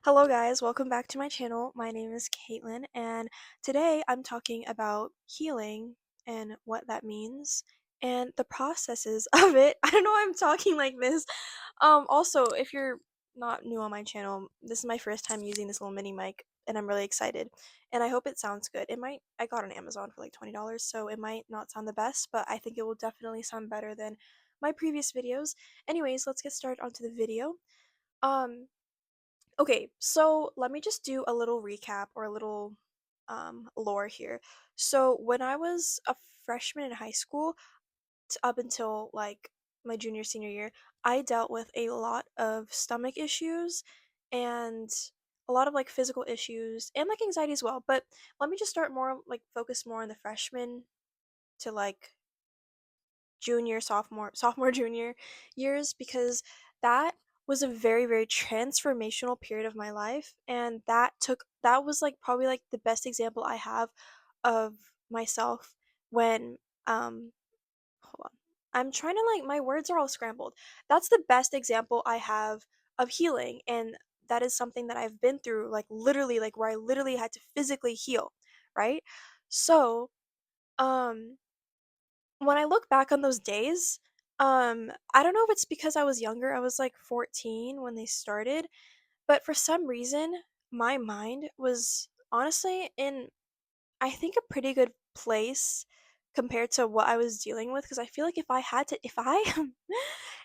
Hello, guys, welcome back to my channel. My name is Caitlin, and today I'm talking about healing and what that means and the processes of it. I don't know why I'm talking like this. Also, if you're not new on my channel, this is my first time using this little mini mic, and I'm really excited. And I hope it sounds good. I got it on Amazon for like $20, so it might not sound the best, but I think it will definitely sound better than my previous videos. Anyways, let's get started onto the video. Um, Okay, so let me just do a little recap or a little lore here. So when I was a freshman in high school, up until like my junior senior year, I dealt with a lot of stomach issues and a lot of like physical issues and like anxiety as well. But let me just start more like focus more on the freshman to like junior, sophomore, junior years because that was a very, very transformational period of my life. And that was like probably like the best example I have of myself when, hold on. I'm trying to like, my words are all scrambled. That's the best example I have of healing. And that is something that I've been through, like literally, like where I literally had to physically heal, right? So, um, when I look back on those days, I don't know if it's because I was younger. I was like 14 when they started, but for some reason, my mind was honestly in I think a pretty good place compared to what I was dealing with because I feel like if I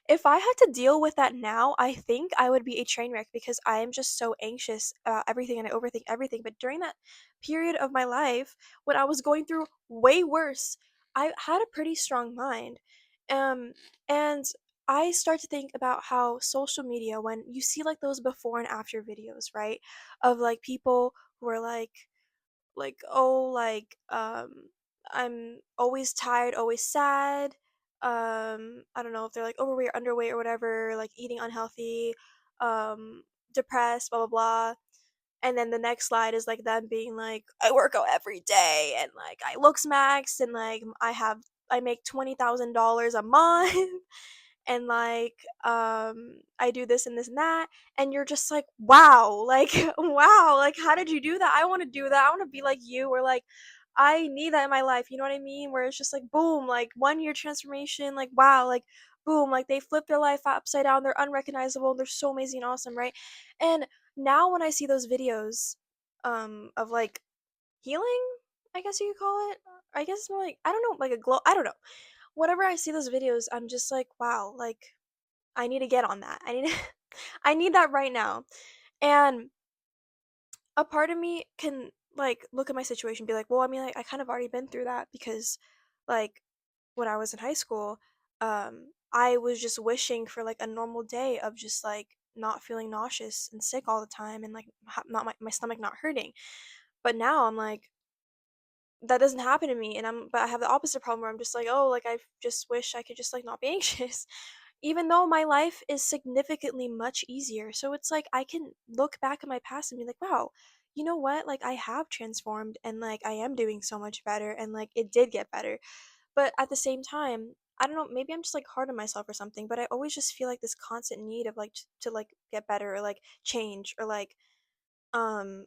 if I had to deal with that now, I think I would be a train wreck because I am just so anxious about everything and I overthink everything. But during that period of my life when I was going through way worse, I had a pretty strong mind. Um and I start to think about how social media, when you see like those before and after videos, right? Of like people who are oh, I'm always tired, always sad. I don't know if they're like overweight or underweight or whatever, like eating unhealthy, depressed, blah blah blah. And then the next slide is like them being like, I work out every day and like I looks maxed and like I make $20,000 a month and like I do this and this and that, and you're just like, wow, like wow, like how did you do that? I want to do that. I want to be like you, or like I need that in my life, you know what I mean? Where it's just like boom, like 1 year transformation, like wow, like boom, like they flip their life upside down, they're unrecognizable, they're so amazing and awesome, right? And now when I see those videos of like healing, I guess you could call it, I guess it's more like, I don't know, like a glow, I don't know, whenever I see those videos, I'm just like, wow, like I need to get on that. I need I need that right now. And a part of me can like look at my situation and be like, well, I mean, like I kind of already been through that because like when I was in high school, I was just wishing for like a normal day of just like not feeling nauseous and sick all the time and like not my stomach not hurting. But now I'm like that doesn't happen to me, and I have the opposite problem where I'm just like, "Oh, like I just wish I could just like not be anxious." Even though my life is significantly much easier. So it's like I can look back at my past and be like, "Wow, you know what? Like I have transformed and like I am doing so much better and like it did get better." But at the same time, I don't know, maybe I'm just like hard on myself or something, but I always just feel like this constant need of like to like get better or like change or like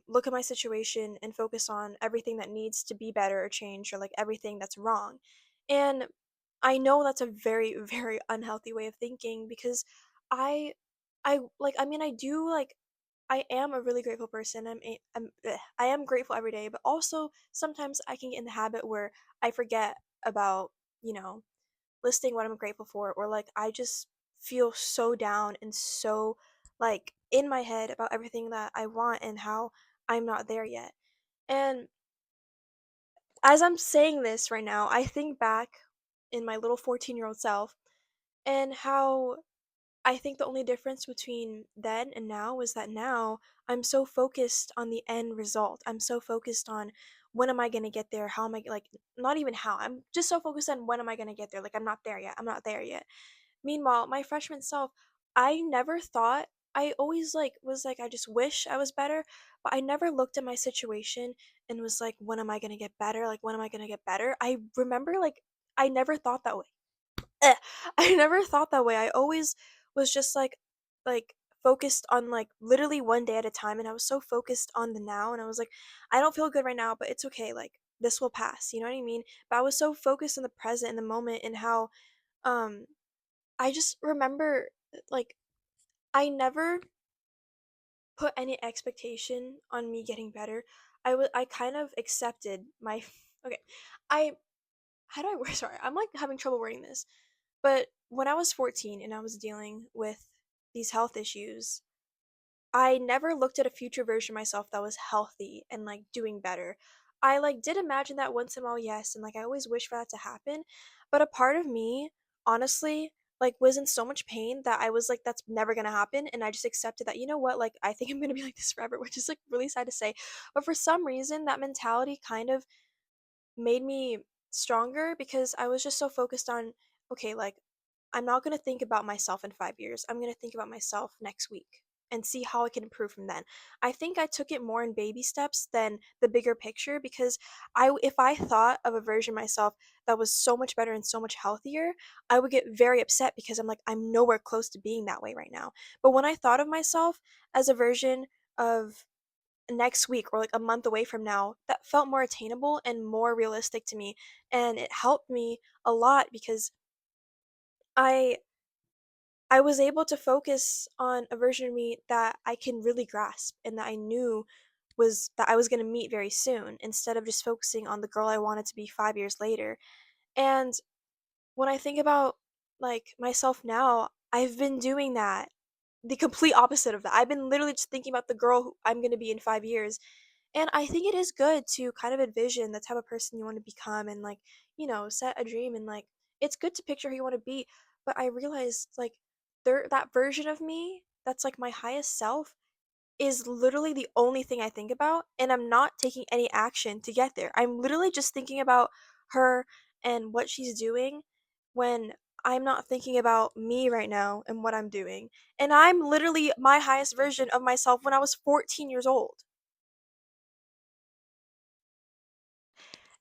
look at my situation and focus on everything that needs to be better or change or like everything that's wrong. And I know that's a very very unhealthy way of thinking because I I mean I do like I am a really grateful person. I am grateful every day, but also sometimes I can get in the habit where I forget about, you know, listing what I'm grateful for, or like I just feel so down and so like in my head about everything that I want and how I'm not there yet. And as I'm saying this right now, I think back in my little 14-year-old self and how I think the only difference between then and now is that now I'm so focused on the end result. I'm so focused on when am I going to get there? How am I like not even how. I'm just so focused on when am I going to get there? Like I'm not there yet. I'm not there yet. Meanwhile, my freshman self, I never thought I always like was like I just wish I was better, but I never looked at my situation and was like when am I going to get better? Like when am I going to get better? I remember like I never thought that way. Eh, I never thought that way. I always was just like focused on like literally one day at a time, and I was so focused on the now, and I was like, I don't feel good right now, but it's okay, like this will pass, you know what I mean? But I was so focused on the present in the moment and how um I just remember like I never put any expectation on me getting better. I kind of accepted my okay. I how do I word sorry, I'm like having trouble wording this. But when I was 14 and I was dealing with these health issues, I never looked at a future version of myself that was healthy and like doing better. I like did imagine that once in a while, yes, and like I always wish for that to happen. But a part of me, honestly, like was in so much pain that I was like, that's never gonna happen. And I just accepted that, you know what, like I think I'm gonna be like this forever, which is like really sad to say. But for some reason, that mentality kind of made me stronger because I was just so focused on, okay, like I'm not going to think about myself in 5 years. I'm going to think about myself next week and see how I can improve from then. I think I took it more in baby steps than the bigger picture because I if I thought of a version of myself that was so much better and so much healthier, I would get very upset because I'm like I'm nowhere close to being that way right now. But when I thought of myself as a version of next week or like a month away from now, that felt more attainable and more realistic to me, and it helped me a lot because I I was able to focus on a version of me that I can really grasp and that I knew was that I was going to meet very soon instead of just focusing on the girl I wanted to be 5 years later. And when I think about like myself now, I've been doing that. The complete opposite of that. I've been literally just thinking about the girl who I'm going to be in 5 years. And I think it is good to kind of envision the type of person you want to become and like, set a dream and like it's good to picture who you want to be. But I realized like that version of me that's like my highest self is literally the only thing I think about, and I'm not taking any action to get there. I'm literally just thinking about her and what she's doing when I'm not thinking about me right now and what I'm doing. And I'm literally my highest version of myself when I was 14 years old.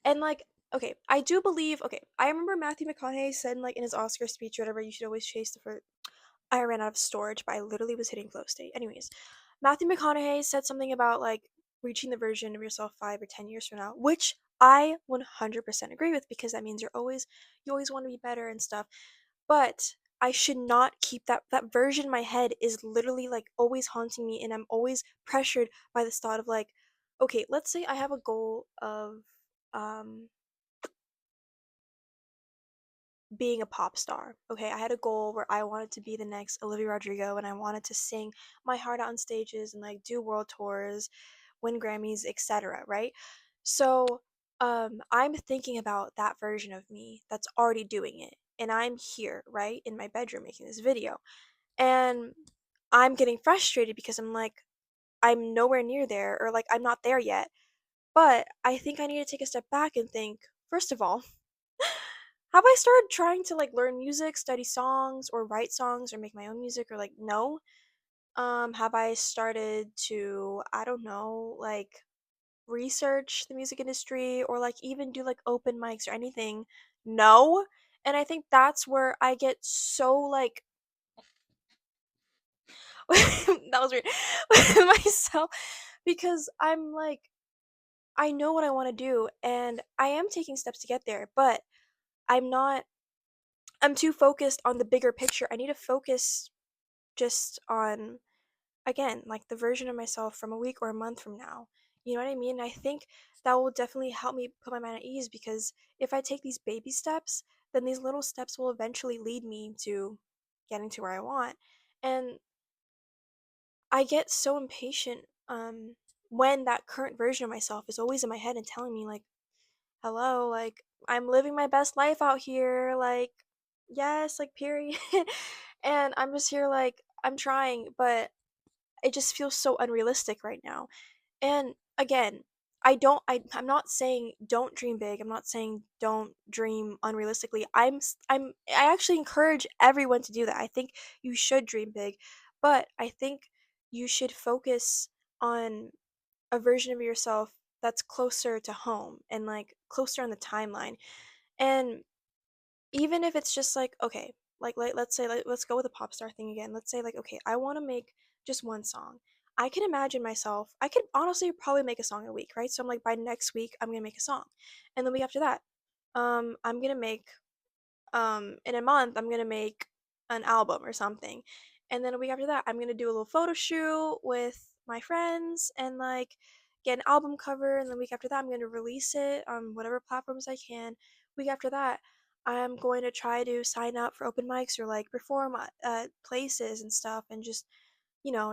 And like, okay, I do believe, okay, I remember Matthew McConaughey said like in his Oscar speech or whatever, you should always chase the first. I ran out of storage, but I literally was hitting flow state. Anyways, Matthew McConaughey said something about like reaching the version of yourself 5 or 10 years from now, which I 100% agree with because that means you always want to be better and stuff. But I should not keep that version in my head is literally like always haunting me, and I'm always pressured by this thought of like, okay, let's say I have a goal of um being a pop star. Okay, I had a goal where I wanted to be the next Olivia Rodrigo and I wanted to sing my heart out on stages and like do world tours, win Grammys, etc., right? So, I'm thinking about that version of me that's already doing it. And I'm here, right, in my bedroom making this video. And I'm getting frustrated because I'm like I'm nowhere near there or like I'm not there yet. But I think I need to take a step back and think, first of all, have I started trying to like learn music, study songs, or write songs, or make my own music, or like no? Have I started to, I don't know, like research the music industry or like even do like open mics or anything? No. And I think that's where I get so like that was weird with myself because I'm like I know what I want to do and I am taking steps to get there, but I'm not I'm too focused on the bigger picture. I need to focus just on, again, like the version of myself from a week or a month from now. You know what I mean? I think that will definitely help me put my mind at ease because if I take these baby steps, then these little steps will eventually lead me to getting to where I want. And I get so impatient when that current version of myself is always in my head and telling me like, hello, like I'm living my best life out here, like yes, like period. And I'm just here like I'm trying, but it just feels so unrealistic right now. And again, I'm not saying don't dream big. I'm not saying don't dream unrealistically. I actually encourage everyone to do that. I think you should dream big, but I think you should focus on a version of yourself that's closer to home and like closer on the timeline. And even if it's just like, okay, like let's say like, let's go with the pop star thing again. Let's say like, okay, I want to make just one song. I can imagine myself, I could honestly probably make a song a week, right? So I'm like, by next week, I'm gonna make a song. And the week after that, I'm gonna make, in a month, I'm gonna make an album or something. And then a week after that, I'm gonna do a little photo shoot with my friends and like get an album cover. And the week after that, I'm gonna release it on whatever platforms I can. Week after that, I'm going to try to sign up for open mics or like perform at places and stuff and just,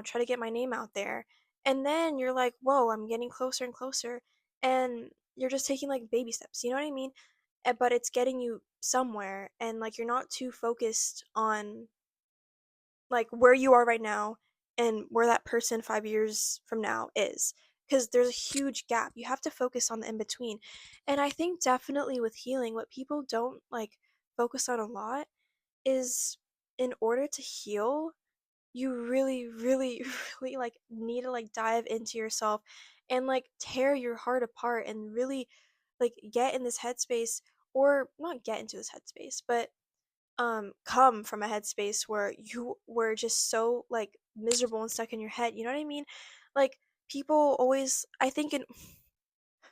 try to get my name out there. And then you're like, whoa, I'm getting closer and closer. And you're just taking like baby steps, you know what I mean? But it's getting you somewhere. And like, you're not too focused on like where you are right now and where that person 5 years from now is. Because there's a huge gap. You have to focus on the in between. And I think definitely with healing, what people don't like focus on a lot is in order to heal, you really, really, really like need to like dive into yourself and like tear your heart apart and really like get in this headspace, or not get into this headspace, but come from a headspace where you were just so like miserable and stuck in your head. You know what I mean? Like people always, I think in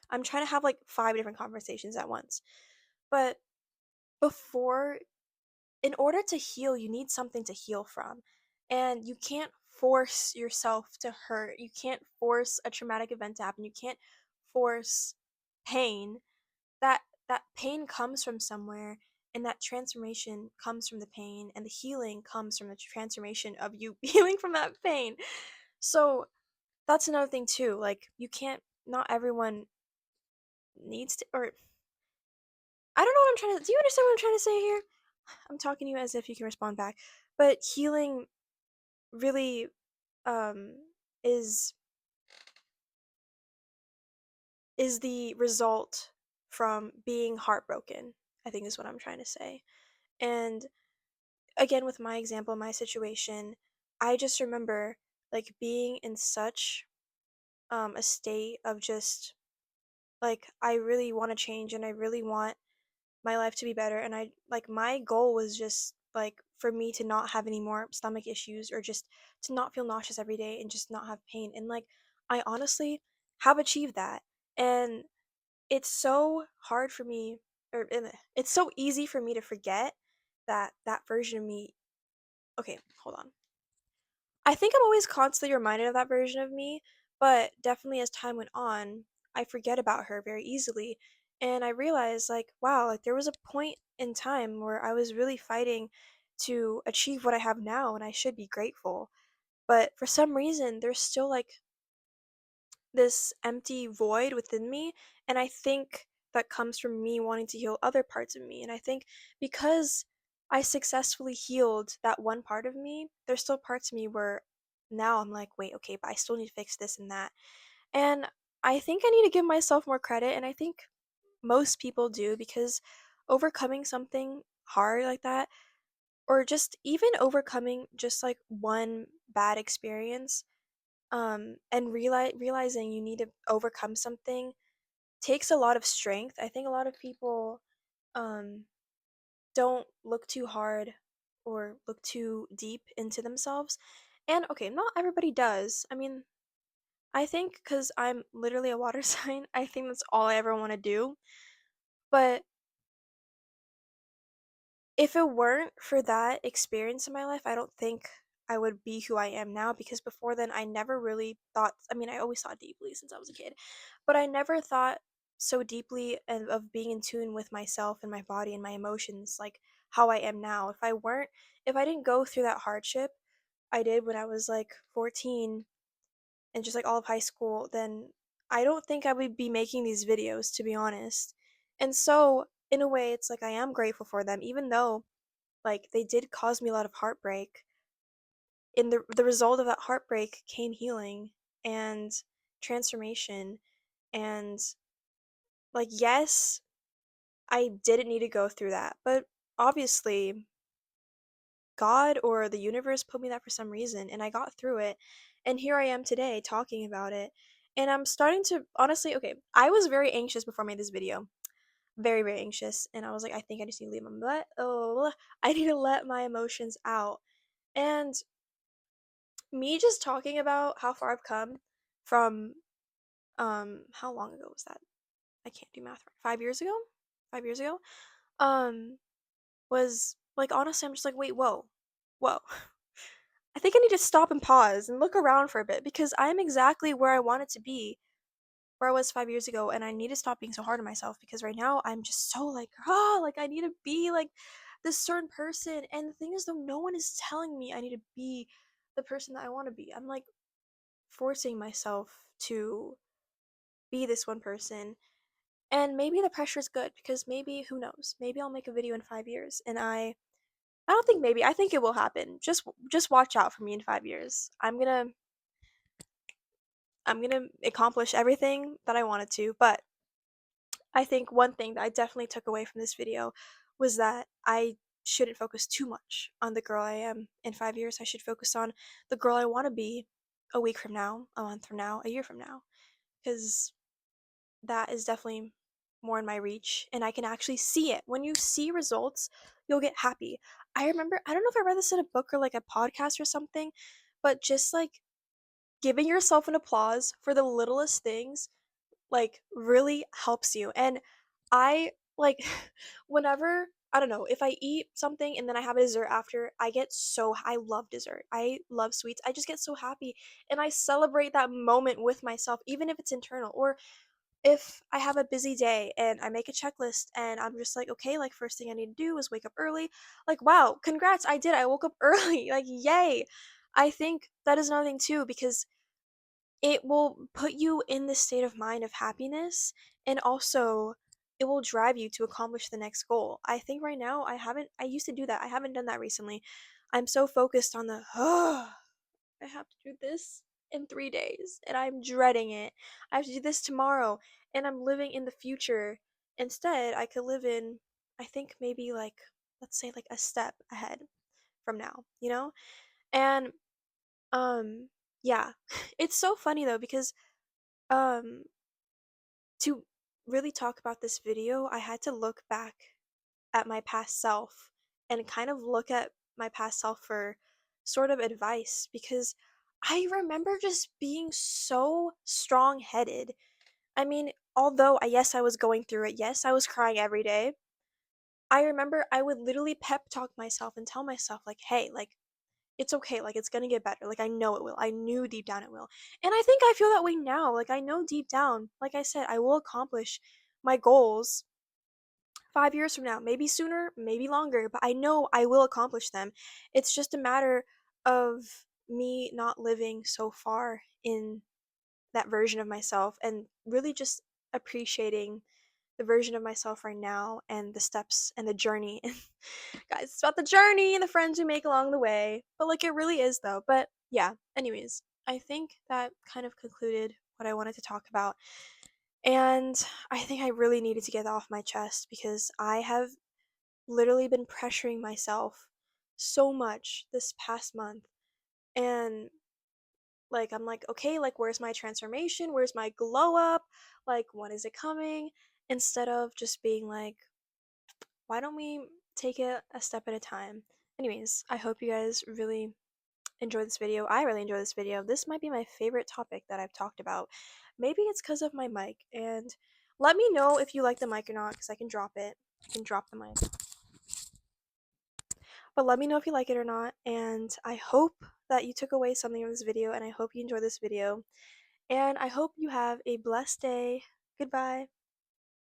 I'm trying to have like five different conversations at once. But before in order to heal, you need something to heal from. And you can't force yourself to hurt. You can't force a traumatic event to happen. You can't force pain. That pain comes from somewhere, and that transformation comes from the pain, and the healing comes from the transformation of you healing from that pain. So, that's another thing too. Like you can't not everyone needs to, or I don't know what I'm trying to, do you understand what I'm trying to say here? I'm talking to you as if you can respond back. But healing really um is is the result from being heartbroken, I think is what I'm trying to say. And again, with my example, my situation, I just remember like being in such a state of just like I really want to change and I really want my life to be better, and I like my goal was just like for me to not have any more stomach issues or just to not feel nauseous every day and just not have pain. And like I honestly have achieved that. And it's so hard for me, or it's so easy for me to forget that that version of me. Okay, hold on. I think I'm always constantly reminded of that version of me, but definitely as time went on, I forget about her very easily. And I realized, like, wow, like there was a point in time where I was really fighting to achieve what I have now, and I should be grateful. But for some reason, there's still like this empty void within me, and I think that comes from me wanting to heal other parts of me. And I think because I successfully healed that one part of me, there's still parts of me where now I'm like, wait, okay, but I still need to fix this and that. And I think I need to give myself more credit, and I think most people do, because overcoming something hard like that, or just even overcoming just like one bad experience, and realizing you need to overcome something takes a lot of strength. I think a lot of people um don't look too hard or look too deep into themselves. And okay, not everybody does. I mean, I think cuz I'm literally a water sign, I think that's all I ever want to do. But if it weren't for that experience in my life, I don't think I would be who I am now, because before then I never really thought, I mean, I always thought deeply since I was a kid, but I never thought so deeply of being in tune with myself and my body and my emotions like how I am now. If I didn't go through that hardship I did when I was like 14 and just like all of high school, then I don't think I would be making these videos, to be honest. And so, in a way, it's like I am grateful for them, even though like they did cause me a lot of heartbreak. In the result of that heartbreak came healing and transformation. And like yes, I didn't need to go through that, but obviously God or the universe put me that for some reason, and I got through it. And here I am today talking about it. And I'm starting to honestly, okay, I was very anxious before I made this video. Very, very anxious. And I was like, I think I just need to leave my butt. Oh, I need to let my emotions out. And me just talking about how far I've come from, how long ago was that? I can't do math right. 5 years ago? 5 years ago? Um, was like, honestly, I'm just like, "Wait, whoa. Whoa. I think I need to stop and pause and look around for a bit because I'm exactly where I wanted to be, where I was 5 years ago, and I need to stop being so hard on myself because right now I'm just so like, like I need to be like this certain person." And the thing is though, no one is telling me I need to be the person that I want to be. I'm like forcing myself to be this one person. And maybe the pressure is good because maybe who knows? Maybe I'll make a video in 5 years and I don't think maybe. I think it will happen. Just watch out for me in 5 years. I'm going to accomplish everything that I wanted to, but I think one thing that I definitely took away from this video was that I shouldn't focus too much on the girl I am in 5 years. I should focus on the girl I want to be a week from now, a month from now, a year from now, cuz that is definitely more in my reach and I can actually see it. When you see results, you'll get happy. I remember, I don't know if I read this in a book or like a podcast or something, but just like giving yourself an applause for the littlest things like really helps you. And I like whenever I don't know, if I eat something and then I have a dessert after, I love dessert. I love sweets. I just get so happy and I celebrate that moment with myself even if it's internal. Or if I have a busy day and I make a checklist and I'm just like, okay, like first thing I need to do is wake up early. Like, wow, congrats, I did. I woke up early. Like, yay. I think that is another thing too because it will put you in this state of mind of happiness and also it will drive you to accomplish the next goal. I think right now I used to do that. I haven't done that recently. I'm so focused on the I have to do this in 3 days and I'm dreading it. I have to do this tomorrow and I'm living in the future. Instead, I could live in I think maybe like let's say like a step ahead from now, you know? And um yeah. It's so funny though because um to really talk about this video, I had to look back at my past self and kind of look at my past self for sort of advice because I remember just being so strong headed. I mean, although yes, I was going through it, yes, I was crying every day. I remember I would literally pep talk myself and tell myself, like, hey, like, it's okay, like, it's gonna get better. Like, I know it will. I knew deep down it will. And I think I feel that way now. Like, I know deep down, like I said, I will accomplish my goals 5 years from now, maybe sooner, maybe longer, but I know I will accomplish them. It's just a matter of me not living so far in that version of myself and really just appreciating the version of myself right now and the steps and the journey. Guys, it's about the journey and the friends we make along the way. But like it really is though. But yeah, anyways, I think that kind of concluded what I wanted to talk about. And I think I really needed to get that off my chest because I have literally been pressuring myself so much this past month. And like I'm like, okay, like where's my transformation? Where's my glow up? Like when is it coming? Instead of just being like, why don't we take it a step at a time? Anyways, I hope you guys really enjoy this video. I really enjoy this video. This might be my favorite topic that I've talked about. Maybe it's because of my mic. And let me know if you like the mic or not because I can drop it. I can drop the mic. But let me know if you like it or not. And I hope that you took away something from this video. And I hope you enjoyed this video. And I hope you have a blessed day. Goodbye.